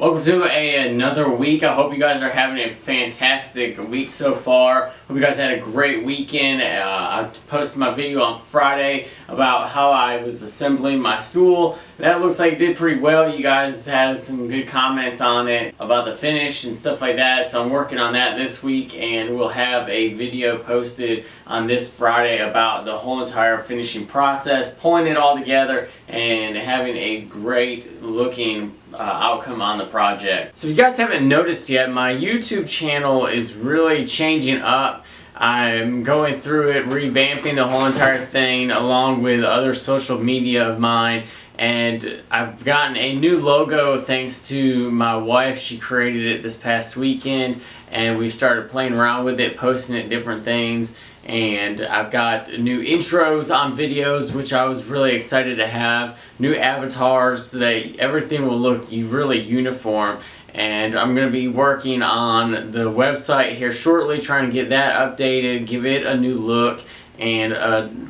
Welcome to another week. I hope you guys are having a fantastic week so far. Hope you guys had a great weekend. I posted my video on Friday about how I was assembling my stool. That looks like it did pretty well. You guys had some good comments on it about the finish and stuff like that. So I'm working on that this week, and we'll have a video posted on this Friday about the whole entire finishing process, pulling it all together and having a great looking outcome on the project. So if you guys haven't noticed yet, my YouTube channel is really changing up. I'm going through it, revamping the whole entire thing along with other social media of mine, and I've gotten a new logo thanks to my wife. She created it this past weekend, and we started playing around with it, posting it different things. And I've got new intros on videos, which I was really excited to have. New avatars, so that everything will look really uniform. And I'm going to be working on the website here shortly, trying to get that updated, give it a new look, and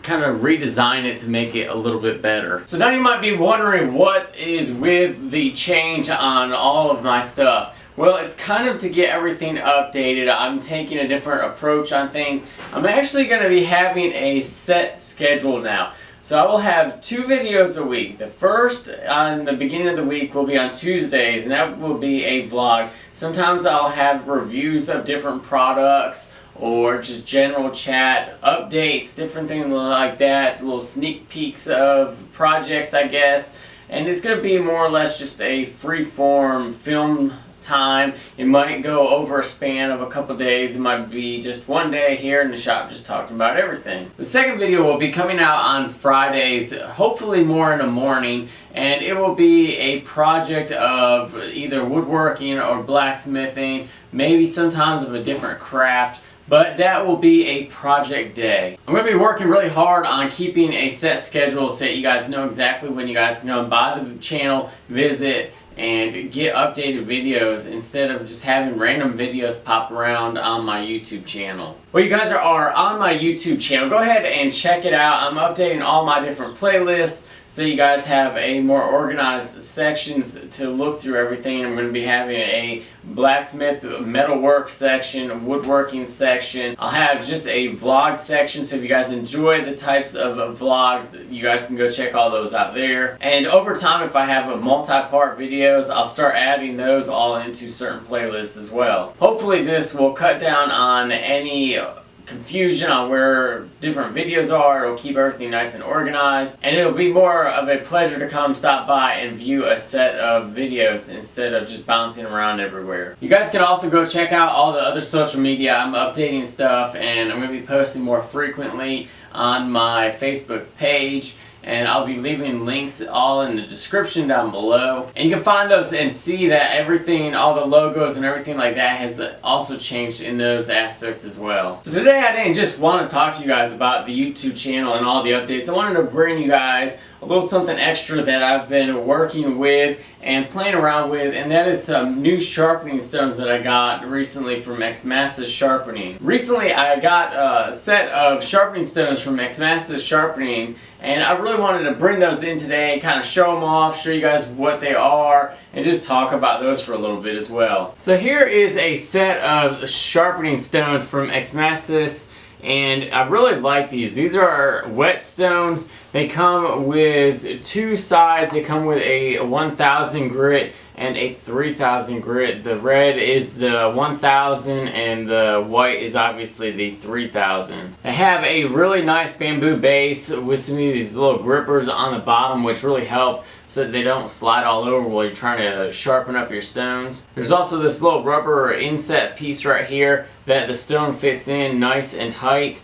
kind of redesign it to make it a little bit better. So now you might be wondering what is with the change on all of my stuff. Well, it's kind of to get everything updated. I'm taking a different approach on things. I'm actually going to be having a set schedule now. So I will have 2 videos a week. The first on the beginning of the week will be on Tuesdays, and that will be a vlog. Sometimes I'll have reviews of different products or just general chat, updates, different things like that, little sneak peeks of projects, I guess. And it's going to be more or less just a free-form film time. It might go over a span of a couple days. It might be just one day here in the shop just talking about everything. The second video will be coming out on Fridays, hopefully more in the morning, and it will be a project of either woodworking or blacksmithing, maybe sometimes of a different craft. But that will be a project day. I'm going to be working really hard on keeping a set schedule so that you guys know exactly when you guys can come by the channel, visit, and get updated videos instead of just having random videos pop around on my YouTube channel. Well, you guys are on my YouTube channel. Go ahead and check it out. I'm updating all my different playlists so you guys have a more organized sections to look through everything. I'm going to be having a blacksmith metalwork section, woodworking section. I'll have just a vlog section, so if you guys enjoy the types of vlogs, you guys can go check all those out there. And over time, if I have a multi-part videos, I'll start adding those all into certain playlists as well. Hopefully this will cut down on any confusion on where different videos are. It'll keep everything nice and organized, and it'll be more of a pleasure to come stop by and view a set of videos instead of just bouncing around everywhere. You guys can also go check out all the other social media. I'm updating stuff, and I'm going to be posting more frequently on my Facebook page, and I'll be leaving links all in the description down below. And you can find those and see that everything, all the logos and everything like that has also changed in those aspects as well. So today I didn't just want to talk to you guys about the YouTube channel and all the updates. I wanted to bring you guys a little something extra that I've been working with and playing around with, and that is some new sharpening stones that I got recently from Xmasis Sharpening. Recently I got a set of sharpening stones from Xmasis Sharpening, and I really wanted to bring those in today, kind of show them off, show you guys what they are, and just talk about those for a little bit as well. So here is a set of sharpening stones from Xmasis, and I really like these. These are whetstones. They come with 2 sides. They come with a 1000 grit and a 3000 grit. The red is the 1000 and the white is obviously the 3000. They have a really nice bamboo base with some of these little grippers on the bottom, which really help so that they don't slide all over while you're trying to sharpen up your stones. There's also this little rubber inset piece right here that the stone fits in nice and tight,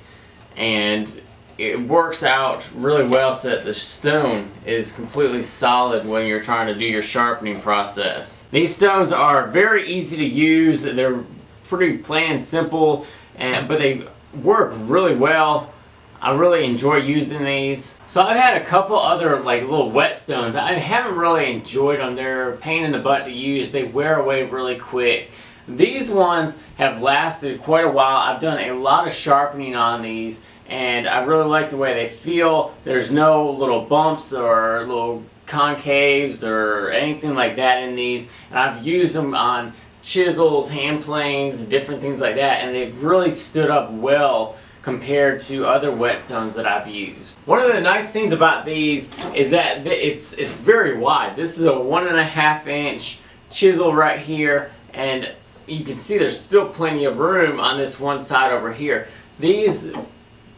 and it works out really well so that the stone is completely solid when you're trying to do your sharpening process. These stones are very easy to use. They're pretty plain and simple, but they work really well. I really enjoy using these. So I've had a couple other like little whetstones. I haven't really enjoyed them. They're a pain in the butt to use. They wear away really quick. These ones have lasted quite a while. I've done a lot of sharpening on these, and I really like the way they feel. There's no little bumps or little concaves or anything like that in these, and I've used them on chisels, hand planes, different things like that, and they've really stood up well compared to other whetstones that I've used. One of the nice things about these is that it's very wide. This is a 1.5 inch chisel right here, and you can see there's still plenty of room on this one side over here. These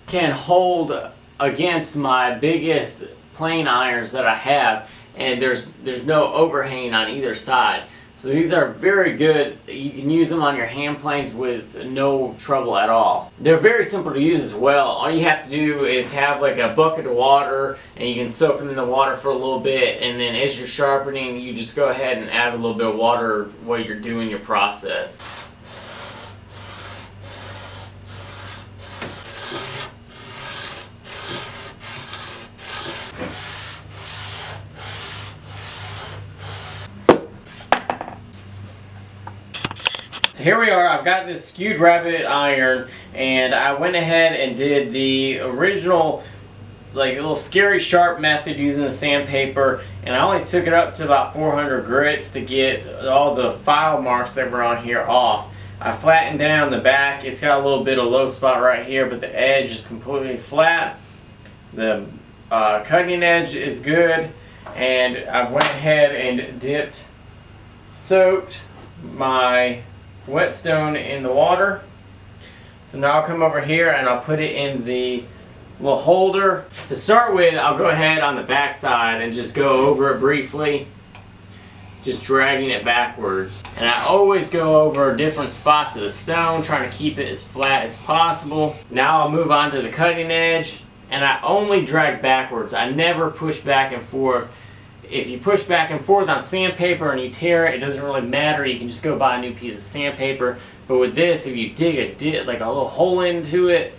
can hold against my biggest plane irons that I have, and there's no overhang on either side. So these are very good. You can use them on your hand planes with no trouble at all. They're very simple to use as well. All you have to do is have like a bucket of water, and you can soak them in the water for a little bit, and then as you're sharpening, you just go ahead and add a little bit of water while you're doing your process. So here we are. I've got this skewed rabbit iron, and I went ahead and did the original like little scary sharp method using the sandpaper, and I only took it up to about 400 grits to get all the file marks that were on here off. I flattened down the back. It's got a little bit of low spot right here, but the edge is completely flat. The cutting edge is good, and I went ahead and soaked my whetstone in the water. So now I'll come over here and I'll put it in the little holder. To start with, I'll go ahead on the back side and just go over it briefly, just dragging it backwards. And I always go over different spots of the stone, trying to keep it as flat as possible. Now I'll move on to the cutting edge, and I only drag backwards. I never push back and forth. If you push back and forth on sandpaper and you tear it, it doesn't really matter. You can just go buy a new piece of sandpaper. But with this, if you dig like a little hole into it,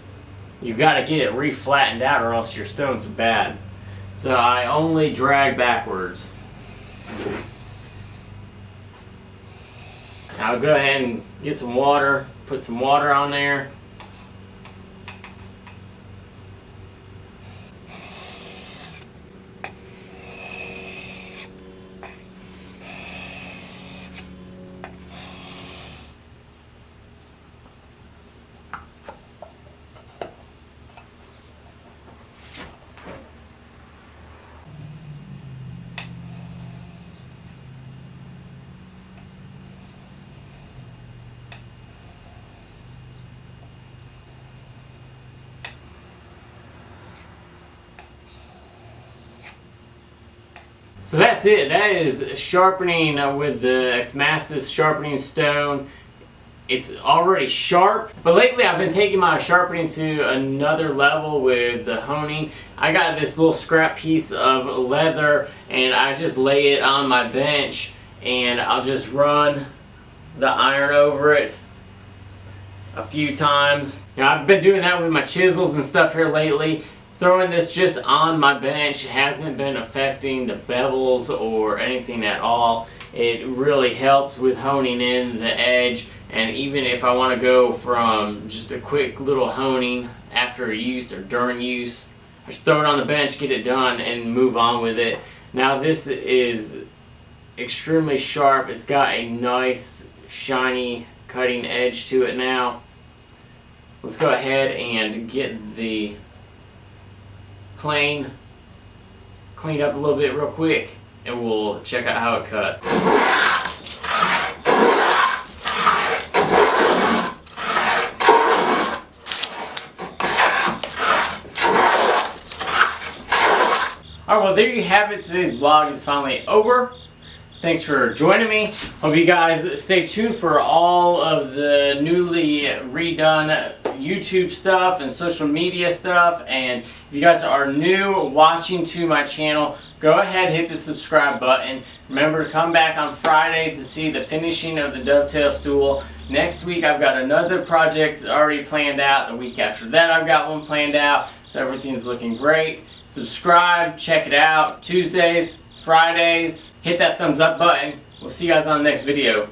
you've got to get it re-flattened out, or else your stone's bad. So I only drag backwards. Now I'll go ahead and get some water, put some water on there. So that's it. That is sharpening with the Xmasis Sharpening Stone. It's already sharp, but lately I've been taking my sharpening to another level with the honing. I got this little scrap piece of leather, and I just lay it on my bench, and I'll just run the iron over it a few times. You know, I've been doing that with my chisels and stuff here lately. Throwing this just on my bench hasn't been affecting the bevels or anything at all. It really helps with honing in the edge, and even if I want to go from just a quick little honing after use or during use, I just throw it on the bench, get it done, and move on with it. Now this is extremely sharp. It's got a nice shiny cutting edge to it now. Let's go ahead and get the plane cleaned up a little bit real quick, and we'll check out how it cuts. Alright, well there you have it. Today's vlog is finally over. Thanks for joining me. Hope you guys stay tuned for all of the newly redone YouTube stuff and social media stuff. And if you guys are new watching to my channel, go ahead, hit the subscribe button. Remember to come back on Friday to see the finishing of the dovetail stool. Next week I've got another project already planned out. The week after that I've got one planned out. So everything's looking great. Subscribe, check it out. Tuesdays, Fridays, hit that thumbs up button. We'll see you guys on the next video.